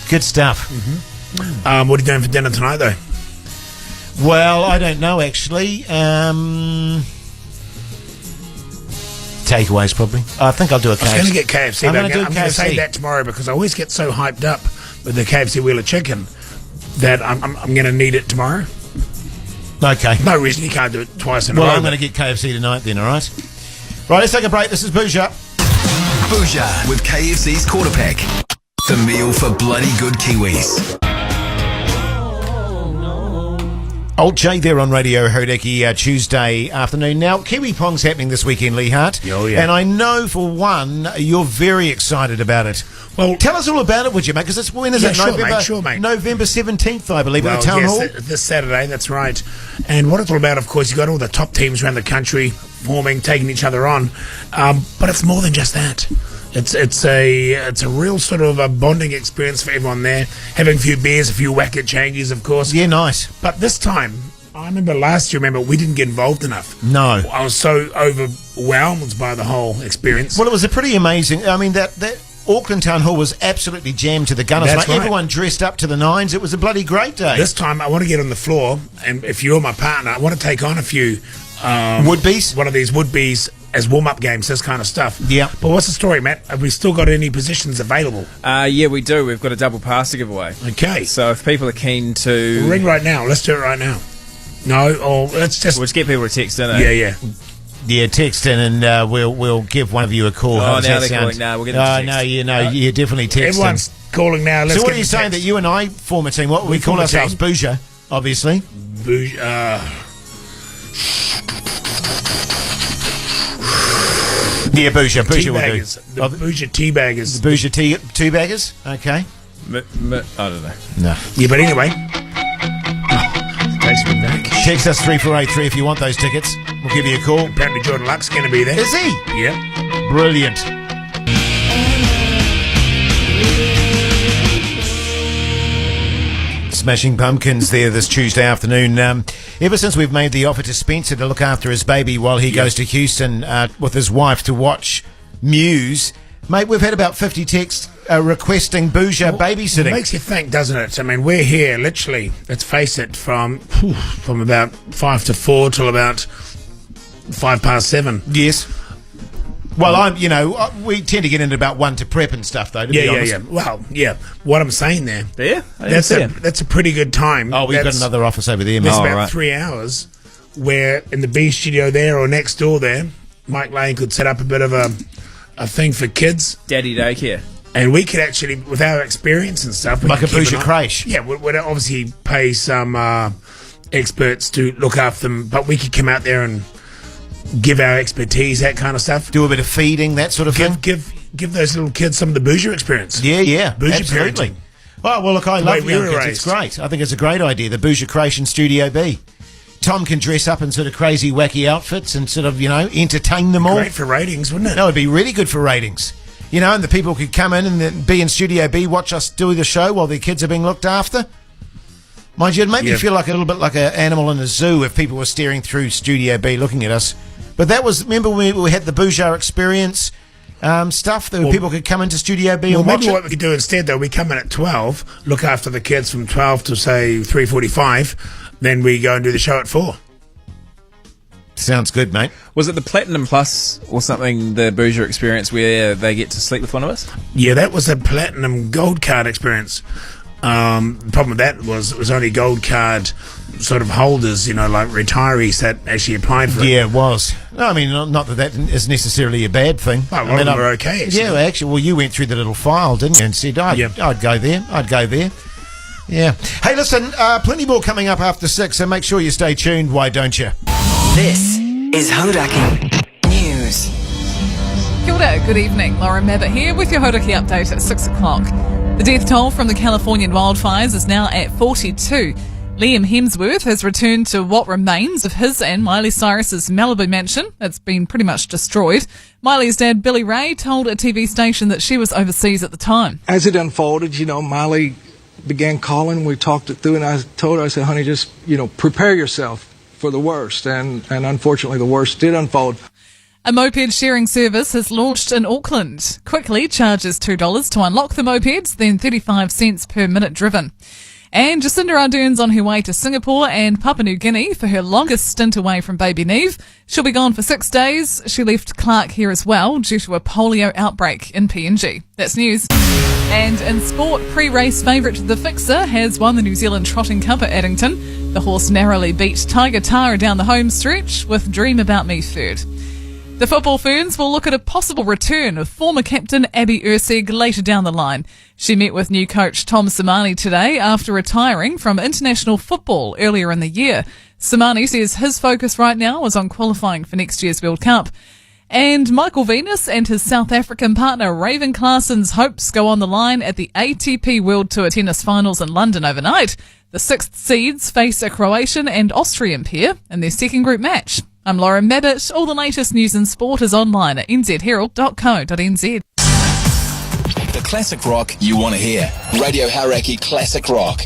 Good stuff. Mm-hmm. What are you doing for dinner tonight, though? Well, I don't know, actually. Takeaways, probably. I think I'll do a KFC. I was going to get KFC. I'm going to say that tomorrow because I always get so hyped up with the KFC wheel of chicken that I'm going to need it tomorrow. Okay. No reason you can't do it twice in a row. Well, I'm going to get KFC tonight then, all right? Right, let's take a break. This is Bhuja. Bhuja with KFC's Quarter Pack. The meal for bloody good Kiwis. Old Jay there on Radio Hodeki Tuesday afternoon. Now, Kiwi Pong's happening this weekend, Lee Hart. Oh, yeah. And I know, for one, you're very excited about it. Well, tell us all about it, would you, mate? Because when is it? Sure, mate. November 17th, I believe, at the Town Hall. This Saturday, that's right. And what it's all about, of course, you've got all the top teams around the country forming, taking each other on. But it's more than just that. It's a real sort of a bonding experience for everyone there. Having a few beers, a few whack-it changes, of course. Yeah, nice. But this time, I remember last year, we didn't get involved enough. No. I was so overwhelmed by the whole experience. Well, it was a pretty amazing... I mean, that Auckland Town Hall was absolutely jammed to the gunners. That's right. Everyone dressed up to the nines. It was a bloody great day. This time, I want to get on the floor, and if you're my partner, I want to take on a few... would-be's? One of these would-be's as warm-up games, this kind of stuff. Yeah. But what's the story, Matt? Have we still got any positions available? Yeah, we do. We've got a double pass to give away. Okay. So if people are keen to... We'll ring right now. Let's do it right now. No, or let's just... We'll just get people to text in, Yeah. Yeah, text in and we'll give one of you a call. Now they're calling. No, we'll get them to text. You definitely text Everyone's calling now. So what are you saying, that you and I form a team? What we call ourselves? Bhuja, obviously. Yeah, Bhuja will do. The Bhuja teabaggers. The Bhuja two-baggers? Okay. I don't know. No. Yeah, but anyway. Takes me back. Text us 3483 if you want those tickets. We'll give you a call. Apparently Jordan Luck's going to be there. Is he? Yeah. Brilliant. Smashing Pumpkins there this Tuesday afternoon. Ever since we've made the offer to Spencer to look after his baby while he goes to Houston with his wife to watch Muse, mate, we've had about 50 texts requesting Bhuja babysitting. It makes you think, doesn't it? I mean, we're here, literally, let's face it, from about 5 to 4 till about 7:05. Yes. Well, we tend to get into about 1 to prep and stuff, though, to be honest. Yeah. Well, yeah. What I'm saying there. Yeah? That's a pretty good time. Oh, we've got another office over there, mate. There's about 3 hours where in the B studio there or next door there, Mike Lane could set up a bit of a thing for kids. Daddy daycare. And we could actually, with our experience and stuff... Like a Bhuja creche. Yeah, we'd obviously pay some experts to look after them, but we could come out there and give our expertise, that kind of stuff. Do a bit of feeding, that sort of thing. Give those little kids some of the Bhuja experience. Yeah, Bhuja absolutely. parenting. Well, look, I love young kids. Raised. It's great. I think it's a great idea, the Bhuja creche in Studio B. Tom can dress up in sort of crazy, wacky outfits and sort of, entertain them all. Great for ratings, wouldn't it? No, it'd be really good for ratings. And the people could come in and be in Studio B, watch us do the show while their kids are being looked after. Mind you, it made me feel like a little bit like an animal in a zoo if people were staring through Studio B looking at us. But that was, remember when we had the Bhuja experience stuff that people could come into Studio B and watch maybe it? what we could do instead, though, we come in at 12, look after the kids from 12 to, say, 3:45, then we go and do the show at 4. Sounds good, mate. Was it the Platinum Plus or something, the Bhuja experience, where they get to sleep with one of us? Yeah, that was a Platinum Gold Card experience. The problem with that was it was only Gold Card sort of holders, like retirees that actually applied for it. Yeah, it was. No, I mean, not that is necessarily a bad thing. Oh, well, they were okay, actually. Yeah, actually, well, you went through the little file, didn't you, and said, I'd go there. Yeah. Hey, listen, plenty more coming up after 6, so make sure you stay tuned, why don't you? This is Hodaki News. Kia ora, good evening. Laura Mabbitt here with your Hodaki update at 6 o'clock. The death toll from the Californian wildfires is now at 42. Liam Hemsworth has returned to what remains of his and Miley Cyrus's Malibu mansion. It's been pretty much destroyed. Miley's dad, Billy Ray, told a TV station that she was overseas at the time. As it unfolded, Miley began calling. We talked it through, and I told her, I said, honey, just, prepare yourself for the worst. And unfortunately, the worst did unfold. A moped sharing service has launched in Auckland. Quickly charges $2 to unlock the mopeds, then 35 cents per minute driven. And Jacinda Ardern's on her way to Singapore and Papua New Guinea for her longest stint away from baby Neve. She'll be gone for 6 days. She left Clark here as well due to a polio outbreak in PNG. That's news. And in sport, pre-race favourite The Fixer has won the New Zealand Trotting Cup at Addington. The horse narrowly beat Tiger Tara down the home stretch, with Dream About Me third. The football ferns will look at a possible return of former captain Abby Erceg later down the line. She met with new coach Tom Simani today after retiring from international football earlier in the year. Simani says his focus right now is on qualifying for next year's World Cup. And Michael Venus and his South African partner Raven Klaasen's hopes go on the line at the ATP World Tour tennis finals in London overnight. The sixth seeds face a Croatian and Austrian pair in their second group match. I'm Laura Mabbitt. All the latest news and sport is online at nzherald.co.nz. The classic rock you want to hear. Radio Hauraki Classic Rock.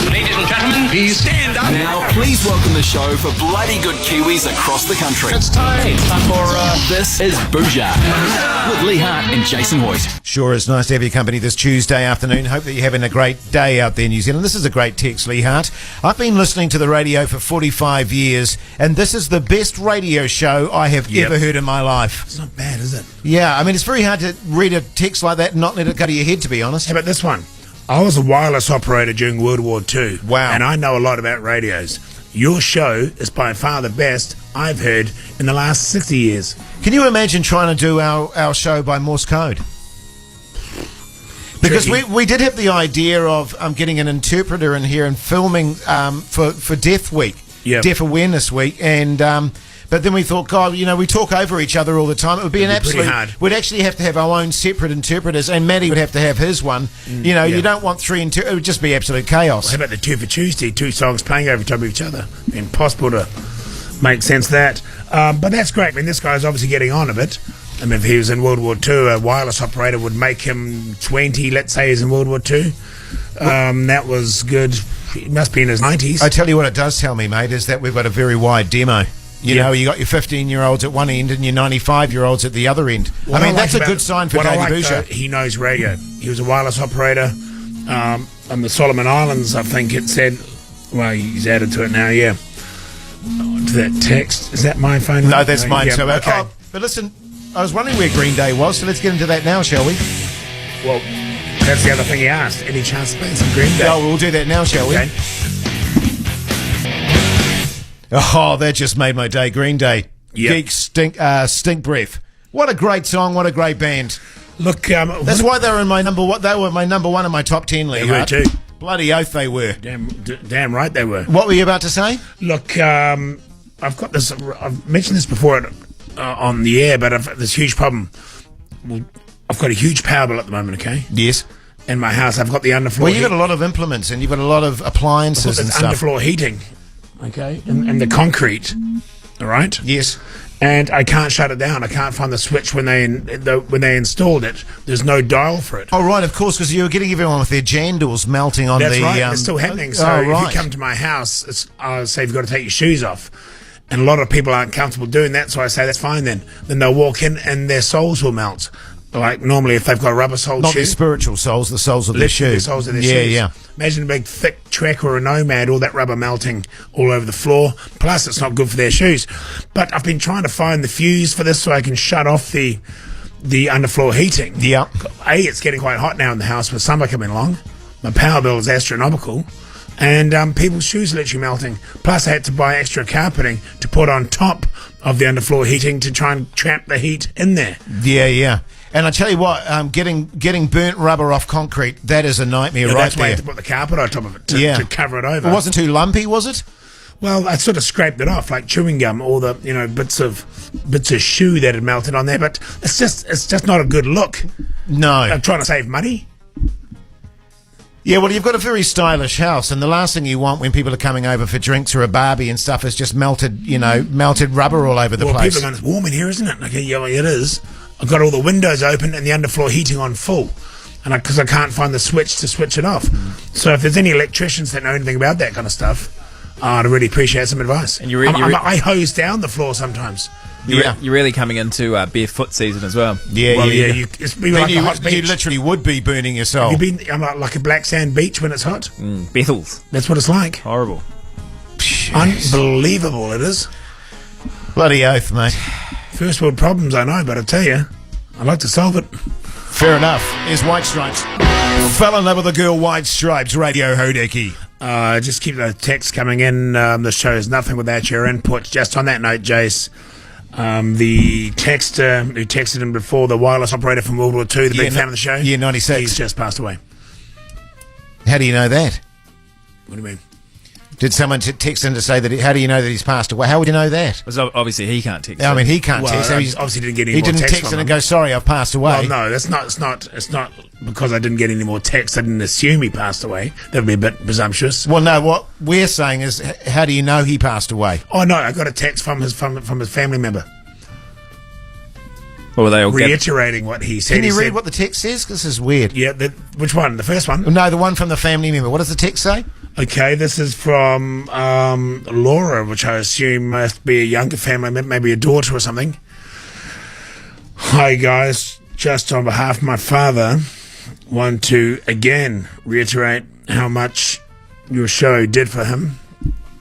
Ladies and gentlemen, please stand up. Now, please welcome the show for bloody good Kiwis across the country. It's time for This is Bhuja with Lee Hart and Jason Hoyt. Sure, it's nice to have your company this Tuesday afternoon. Hope that you're having a great day out there, New Zealand. This is a great text, Lee Hart. I've been listening to the radio for 45 years, and this is the best radio show I have ever heard in my life. It's not bad, is it? Yeah, I mean, it's very hard to read a text like that and not let it go to your head, to be honest. How about this one? I was a wireless operator during World War II. Wow. And I know a lot about radios. Your show is by far the best I've heard in the last 60 years. Can you imagine trying to do our show by Morse code? Because we did have the idea of getting an interpreter in here and filming for Deaf Week, Deaf Awareness Week, and but then we thought, God, we talk over each other all the time. It would be an absolute. Hard. We'd actually have to have our own separate interpreters, and Maddie would have to have his one. You don't want three interpreters. It would just be absolute chaos. Well, how about the two for Tuesday? 2 songs playing over top of each other. Impossible to make sense of that. But that's great. I mean, this guy's obviously getting on a bit. I mean, if he was in World War II, a wireless operator would make him 20, let's say he's in World War II. That was good. He must be in his 90s. I tell you what it does tell me, mate, is that we've got a very wide demo. You know, you got your 15-year-olds at one end and your 95-year-olds at the other end. What I mean, that's a good sign for Davey Bhuja. He knows radio. He was a wireless operator on the Solomon Islands, I think it said. Well, he's added to it now, to that text. Is that my phone? No, that's mine. So, okay. But listen, I was wondering where Green Day was, so let's get into that now, shall we? Well, that's the other thing he asked. Any chance of playing some Green Day? Oh, we'll do that now, shall we? Oh, that just made my day. Green Day. Geek Stink Breath. What a great song. What a great band. Look, that's why they were in my number one. They were my number one in my top 10, Lee. They were too. Bloody oath they were. Damn right they were. What were you about to say? Look, I've got this. I've mentioned this before on the air, but I've this huge problem. Well, I've got a huge power bill at the moment. Okay. Yes. In my house, I've got the underfloor. Well, you've got a lot of implements and you've got a lot of appliances and stuff. Underfloor heating. Okay, and the concrete, all right? Yes. and I can't shut it down. I can't find the switch when they installed it. There's no dial for it. Oh, right, of course, because you were getting everyone with their jandals melting on That's the... right, it's still happening. So if you come to my house, I'll say you've got to take your shoes off. And a lot of people aren't comfortable doing that, so I say that's fine then. Then they'll walk in and their soles will melt. Like normally if they've got a rubber-soled shoe. Not their spiritual soles, the soles of their shoes. The soles of their shoes. Yeah. Imagine a big, thick track or a nomad, all that rubber melting all over the floor. Plus, it's not good for their shoes. But I've been trying to find the fuse for this so I can shut off the underfloor heating. Yeah. It's getting quite hot now in the house with summer coming along. My power bill is astronomical. And people's shoes are literally melting. Plus, I had to buy extra carpeting to put on top of the underfloor heating to try and trap the heat in there. Yeah. And I tell you what, getting burnt rubber off concrete, that is a nightmare right that's there. That's why I had to put the carpet on top of it to cover it over. It wasn't too lumpy, was it? Well, I sort of scraped it off like chewing gum, all the bits of shoe that had melted on there. But it's just not a good look. No, I'm trying to save money. Yeah, well, you've got a very stylish house, and the last thing you want when people are coming over for drinks or a barbie and stuff is just melted rubber all over the place. Well, people are going, it's warm in here, isn't it? Okay, yeah, it is. I've got all the windows open and the underfloor heating on full, and because I can't find the switch to switch it off. So if there's any electricians that know anything about that kind of stuff, I'd really appreciate some advice. And I hose down the floor sometimes. You're really coming into barefoot season as well. Yeah. You literally would be burning your soul. Have you been like a black sand beach when it's hot? Bethels. That's what it's like. Horrible. Unbelievable it is. Bloody oath, mate. First world problems, I know, but I tell you, I'd like to solve it. Fair enough. Here's White Stripes. Fell in love with a girl, White Stripes, Radio Hodeki. Just keep the texts coming in. The show is nothing without your input. Just on that note, Jace, the texter who texted him before, the wireless operator from World War II, the big fan of the show, Year 96. He's just passed away. How do you know that? What do you mean? Did someone text in to say that? How do you know that he's passed away? How would you know that? Well, obviously, he can't text. I mean, he can't text. Obviously, didn't get any. He more didn't text in and go, "Sorry, I've passed away." Well, no, it's not because I didn't get any more texts. I didn't assume he passed away. That would be a bit presumptuous. Well, no. What we're saying is, how do you know he passed away? Oh no, I got a text from his family member. Or were they all reiterating what he said? Can you read what the text says? This is weird. Yeah, which one? The first one? No, the one from the family member. What does the text say? Okay, this is from Laura, which I assume must be a younger family member, maybe a daughter or something. Hi guys, just on behalf of my father, want to again reiterate how much your show did for him.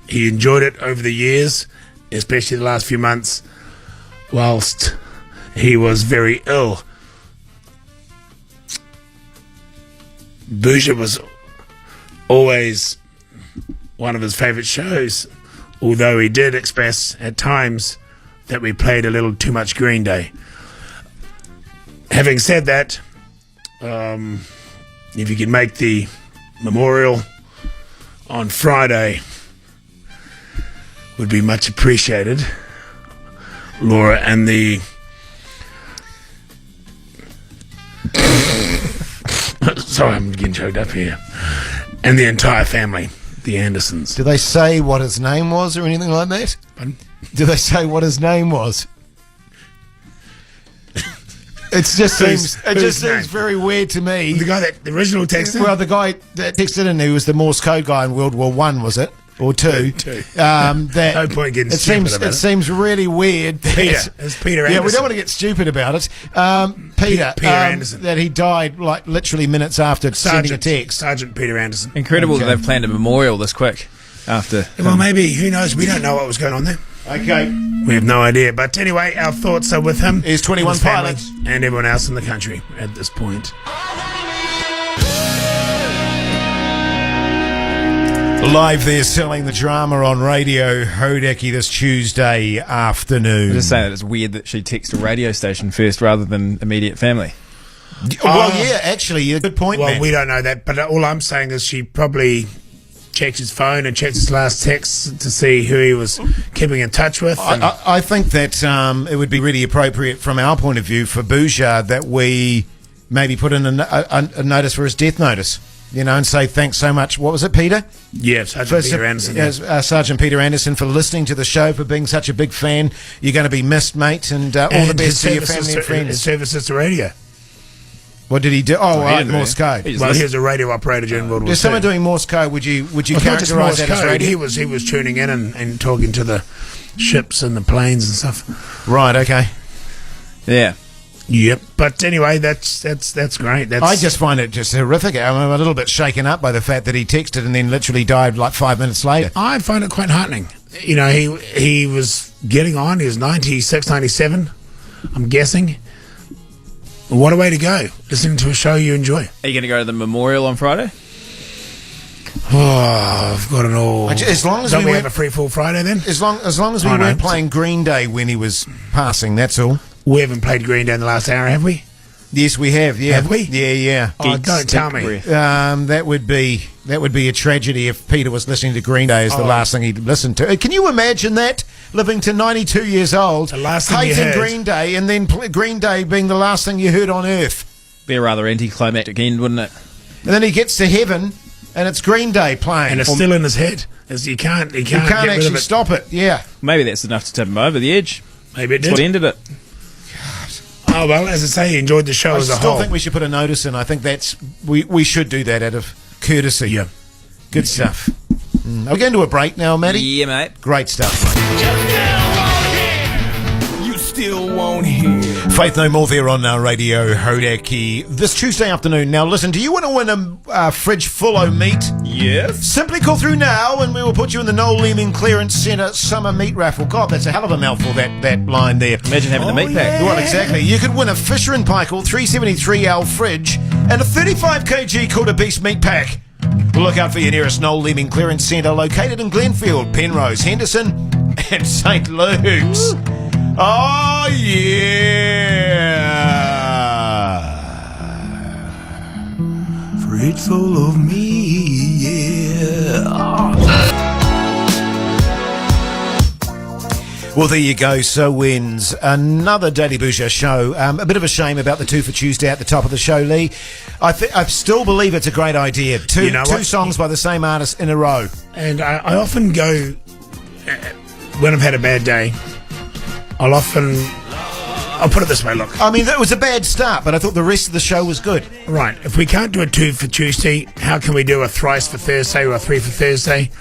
He enjoyed it over the years, especially the last few months, whilst he was very ill. Bhuja was always one of his favourite shows, although he did express at times that we played a little too much Green Day. Having said that, if you could make the memorial on Friday, would be much appreciated. Laura and the sorry, I'm getting choked up here. And the entire family, the Andersons. Do they say what his name was or anything like that? Pardon? Do they say what his name was? It just seems very weird to me. The original texter? Well, the guy that texted in, who was the Morse code guy in World War One, was it? Or two. No point getting stupid about it. It seems really weird. It's Peter Anderson. Yeah, we don't want to get stupid about it. Peter Anderson. That he died like literally minutes after sending a text. Sergeant Peter Anderson. Incredible that they've planned a memorial this quick after. Well, maybe. Who knows? We don't know what was going on there. Okay. We have no idea. But anyway, our thoughts are with him. He's 21 pilots. And everyone else in the country at this point. Live there selling the drama on Radio Hodeki this Tuesday afternoon. I'm just saying that it's weird that she texted a radio station first rather than immediate family. Well, yeah, actually, a good point, Well, man. we don't know that, but all I'm saying is she probably checked his phone and checked his last text to see who he was keeping in touch with. I think that it would be really appropriate from our point of view for Bhuja that we maybe put in a notice for his death notice. and say thanks so much. What was it, Peter? Yeah, Sergeant Peter Anderson. Yeah. Sergeant Peter Anderson, for listening to the show, for being such a big fan. You're going to be missed, mate, and all the best to your family and friends. His services to radio. What did he do? Oh, right, Morse code. Well, he was a radio operator during World War II. There's someone doing Morse code. Would you characterise that as radio? He was tuning in and talking to the ships and the planes and stuff. Right. Okay. Yeah. Yep. But anyway, that's great. I just find it just horrific. I'm a little bit shaken up by the fact that he texted and then literally died like 5 minutes later. I find it quite heartening. He was getting on. He was 96, 97, I'm guessing. What a way to go, listening to a show you enjoy. Are you going to go to the memorial on Friday? Oh, I've got it all. As long as Don't we have a free full Friday then? As long as we weren't playing Green Day when he was passing, that's all. We haven't played Green Day in the last hour, have we? Yes, we have. Yeah, have we? Yeah. Oh, don't tell me. That would be a tragedy if Peter was listening to Green Day as the last thing he'd listened to. Can you imagine that? Living to 92 years old, the last thing hating Green Day, and then Green Day being the last thing you heard on Earth. Be a rather anticlimactic end, wouldn't it? And then he gets to heaven, and it's Green Day playing, and it's still in his head. You can't actually stop it. Yeah, maybe that's enough to tip him over the edge. Maybe it did. That's what ended it. Oh, well, as I say, he enjoyed the show as a whole. I still think we should put a notice in. I think we should do that out of courtesy. Yeah. Good stuff. Are we going to a break now, Matty? Yeah, mate. Great stuff. You still won't hear. Faith No More there on Radio Hodaki this Tuesday afternoon. Now, listen, do you want to win a fridge full of meat? Yes. Simply call through now and we will put you in the Noel Leeming Clearance Centre Summer Meat Raffle. God, that's a hell of a mouthful, that line there. Imagine having the meat pack. Well, exactly. You could win a Fisher & Paykel 373L fridge and a 35kg quarter beast meat pack. Look out for your nearest Noel Leeming Clearance Centre located in Glenfield, Penrose, Henderson and St. Luke's. Oh, yeah. Fridge full of me, yeah. Well, there you go. So wins another Daily Bhuja show. A bit of a shame about the 2 for Tuesday at the top of the show, Lee. I still believe it's a great idea. Two songs by the same artist in a row. And I often go, when I've had a bad day, I'll put it this way, look. I mean, that was a bad start, but I thought the rest of the show was good. Right. If we can't do a 2 for Tuesday, how can we do a thrice for Thursday or a 3 for Thursday?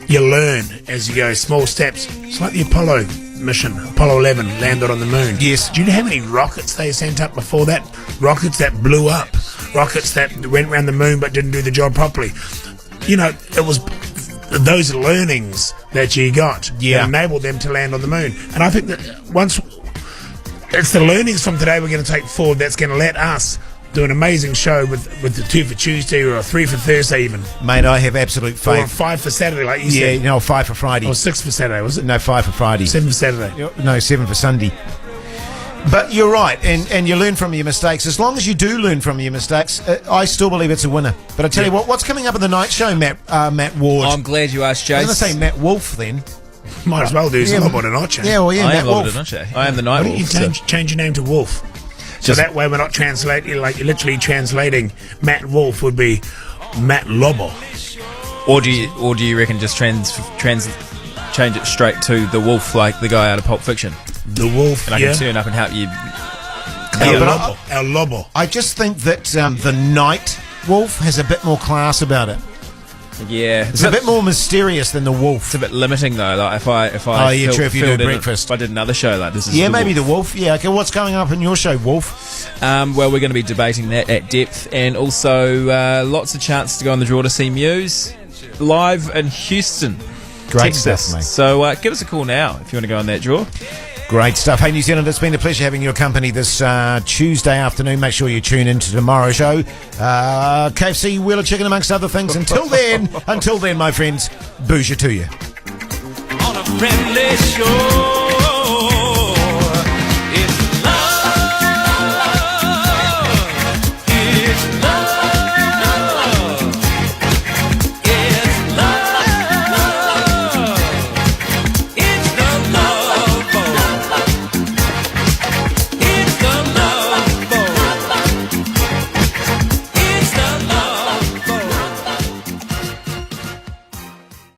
You learn as you go, small steps. It's like the Apollo mission, Apollo 11, landed on the moon. Yes. Do you know how many rockets they sent up before that? Rockets that blew up. Rockets that went around the moon but didn't do the job properly. It was those learnings that you got that enabled them to land on the moon. And I think that once it's the learnings from today we're going to take forward that's going to let us do an amazing show with the 2 for Tuesday or a 3 for Thursday even. Mate, I have absolute faith. Or a 5 for Saturday, like you said. Yeah, 5 for Friday. Or 6 for Saturday, was it? No, 5 for Friday. 7 for Saturday. No, 7 for Sunday. But you're right, and you learn from your mistakes. As long as you do learn from your mistakes, I still believe it's a winner. But I tell you what's coming up in the night show, Matt Ward? I'm glad you asked, Jace. I was going to say Matt Wolf then. Might as well do Lobo de Noche. Yeah, well, yeah, Matt Wolf. I am the Night Wolf. Why don't you change your name to Wolf? So that way we're not translating, like you're literally translating Matt Wolf would be Matt Lobo. Or do you reckon just change it straight to the Wolf, like the guy out of Pulp Fiction? The Wolf, and I can turn up and help you. El Lobo. I just think that the Night Wolf has a bit more class about it. Yeah, it's a bit more mysterious than the Wolf. It's a bit limiting though. Like if I if you do breakfast. If I did another show like this, maybe the Wolf. Yeah, okay. What's going up in your show, Wolf? Well, we're going to be debating that at depth, and also lots of chances to go on the draw to see Muse live in Houston, Great Texas. Stuff, mate. So give us a call now if you want to go on that draw. Great stuff. Hey, New Zealand, it's been a pleasure having your company this Tuesday afternoon. Make sure you tune into tomorrow's show. KFC, Wheeler Chicken, amongst other things. Until then, my friends, Bhuja to you. On a friendly shore.